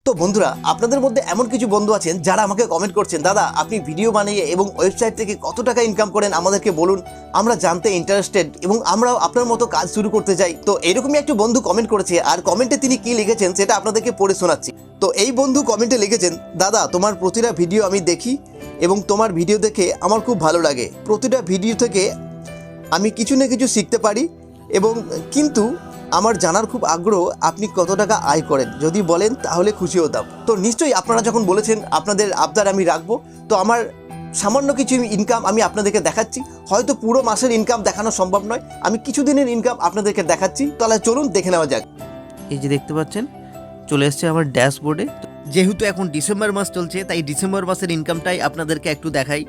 তো বন্ধুরা, আপনাদের মধ্যে এমন কিছু বন্ধু আছেন যারা আমাকে কমেন্ট করছেন, দাদা আপনি ভিডিও বানিয়ে এবং ওয়েবসাইট থেকে কত টাকা ইনকাম করেন আমাদেরকে বলুন, আমরা জানতে ইন্টারেস্টেড এবং আমরাও আপনার মতো কাজ শুরু করতে চাই। তো এরকমই একটু বন্ধু কমেন্ট করেছে, আর কমেন্টে তিনি কি লিখেছেন সেটা আপনাদেরকে পড়ে শোনাচ্ছি। তো এই বন্ধু কমেন্টে লিখেছেন, দাদা তোমার প্রতিটা ভিডিও আমি দেখি এবং তোমার ভিডিও দেখে আমার খুব ভালো লাগে। প্রতিটা ভিডিও থেকে আমি কিছু না কিছু শিখতে পারি এবং কিন্তু আমার জানার খুব আগ্রহ আপনি কত টাকা আয় করেন, যদি বলেন তাহলে খুশি হতাম। তো নিশ্চয়ই আপনারা যখন বলেছেন আপনাদের আবদার আমি রাখবো। তো আমার সামান্য কিছু ইনকাম আমি আপনাদেরকে দেখাচ্ছি, হয়তো পুরো মাসের ইনকাম দেখানো সম্ভব নয়, আমি কিছু দিনের ইনকাম আপনাদেরকে দেখাচ্ছি। তাহলে চলুন দেখে নেওয়া যাক। এই যে দেখতে পাচ্ছেন চলে এসছে আমার ড্যাশবোর্ডে। যেহেতু এখন ডিসেম্বর মাস চলছে তাই ডিসেম্বর মাসের ইনকামটাই আপনাদেরকে একটু দেখাই।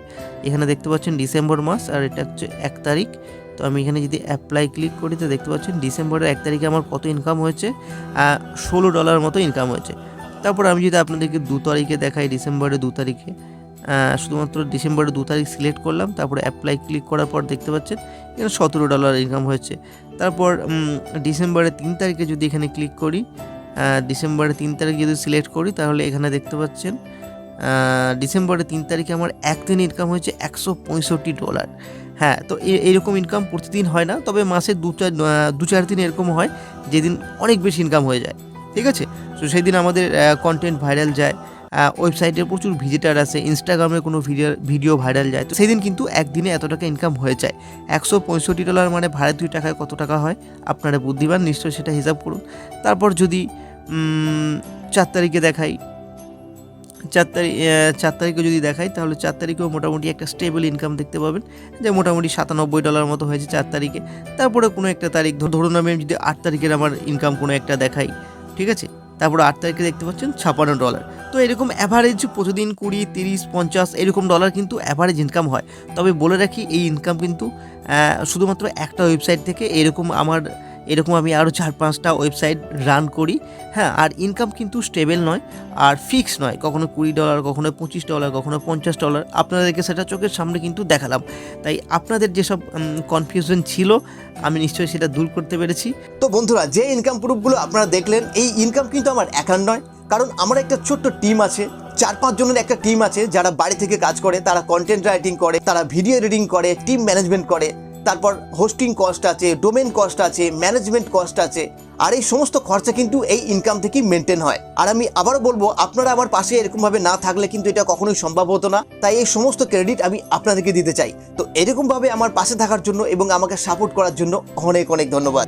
এখানে দেখতে পাচ্ছেন ডিসেম্বর মাস আর এটা হচ্ছে 1 তারিখ। তো আমি এখানে যদি অ্যাপ্লাই ক্লিক করি তো দেখতে পাচ্ছেন ডিসেম্বরের 1 তারিখে আমার কত ইনকাম হয়েছে, $16 মতো ইনকাম হয়েছে। তারপর আমি যদি আপনাদেরকে 2 তারিখে দেখাই, ডিসেম্বরের 2 তারিখে শুধুমাত্র ডিসেম্বরের 2 তারিখ সিলেক্ট করলাম, তারপরে অ্যাপ্লাই ক্লিক করার পর দেখতে পাচ্ছেন এখানে $17 ইনকাম হয়েছে। তারপর ডিসেম্বরের 3 তারিখে যদি এখানে ক্লিক করি, ডিসেম্বরের 3 তারিখ যদি সিলেক্ট করি তাহলে এখানে দেখতে পাচ্ছেন ডিসেম্বরের 3 তারিখে আমার একদিন ইনকাম হয়েছে $165। হ্যাঁ, তো এইরকম ইনকাম প্রতিদিন হয় না, তবে মাসে 2-4 দিন এরকম হয় যেদিন অনেক বেশি ইনকাম হয়ে যায়। ঠিক আছে, তো সেই দিন আমাদের কন্টেন্ট ভাইরাল যায়, ওয়েবসাইটে প্রচুর ভিজিটার আসে, ইনস্টাগ্রামে কোনো ভিডিও ভাইরাল যায়, তো সেই দিন কিন্তু একদিনে এত টাকা ইনকাম হয়ে যায়। $165 মানে ভারতীয় টাকায় কত টাকা হয় আপনারা বুদ্ধিমান, নিশ্চয়ই সেটা হিসাব করুন। তারপর যদি 4 তারিখে দেখাই, 4 তারিখে যদি দেখাই তাহলে 4 তারিখেও মোটামুটি একটা স্টেবল ইনকাম দেখতে পাবেন, যে মোটামুটি $97 মতো হয়েছে 4 তারিখে। তারপরে কোনো একটা তারিখ ধরুন আমি যদি 8 তারিখের আমার ইনকাম কোনো একটা দেখাই, ঠিক আছে, তারপরে 8 তারিখে দেখতে পাচ্ছেন $56। তো এরকম অ্যাভারেজ প্রতিদিন 20, 30, 50 এরকম ডলার কিন্তু অ্যাভারেজ ইনকাম হয়। তবে বলে রাখি এই ইনকাম কিন্তু শুধুমাত্র একটা ওয়েবসাইট থেকে, এরকম আমি আরও 4-5টা ওয়েবসাইট রান করি। হ্যাঁ, আর ইনকাম কিন্তু স্টেবল নয় আর ফিক্স নয়, কখনো $20, কখনো $25, কখনো $50। আপনাদেরকে সেটা চোখের সামনে কিন্তু দেখালাম, তাই আপনাদের যেসব কনফিউশন ছিল আমি নিশ্চয়ই সেটা দূর করতে পেরেছি। তো বন্ধুরা, যে ইনকাম প্রুফগুলো আপনারা দেখলেন, এই ইনকাম কিন্তু আমার একার নয়, কারণ আমার একটা ছোট্ট টিম আছে, 4-5 জনের একটা টিম আছে যারা বাড়ি থেকে কাজ করে, তারা কন্টেন্ট রাইটিং করে, তারা ভিডিও এডিটিং করে, টিম ম্যানেজমেন্ট করে, তারপর হোস্টিং কস্ট আছে, ডোমেন কস্ট আছে, ম্যানেজমেন্ট কস্ট আছে, আর এই সমস্ত খরচা কিন্তু এই ইনকাম থেকেই মেনটেন হয়। আর আমি আবারও বলবো, আপনারা আমার পাশে এরকমভাবে না থাকলে কিন্তু এটা কখনোই সম্ভব হতো না, তাই এই সমস্ত ক্রেডিট আমি আপনাদেরকে দিতে চাই। তো এরকমভাবে আমার পাশে থাকার জন্য এবং আমাকে সাপোর্ট করার জন্য অনেক অনেক ধন্যবাদ।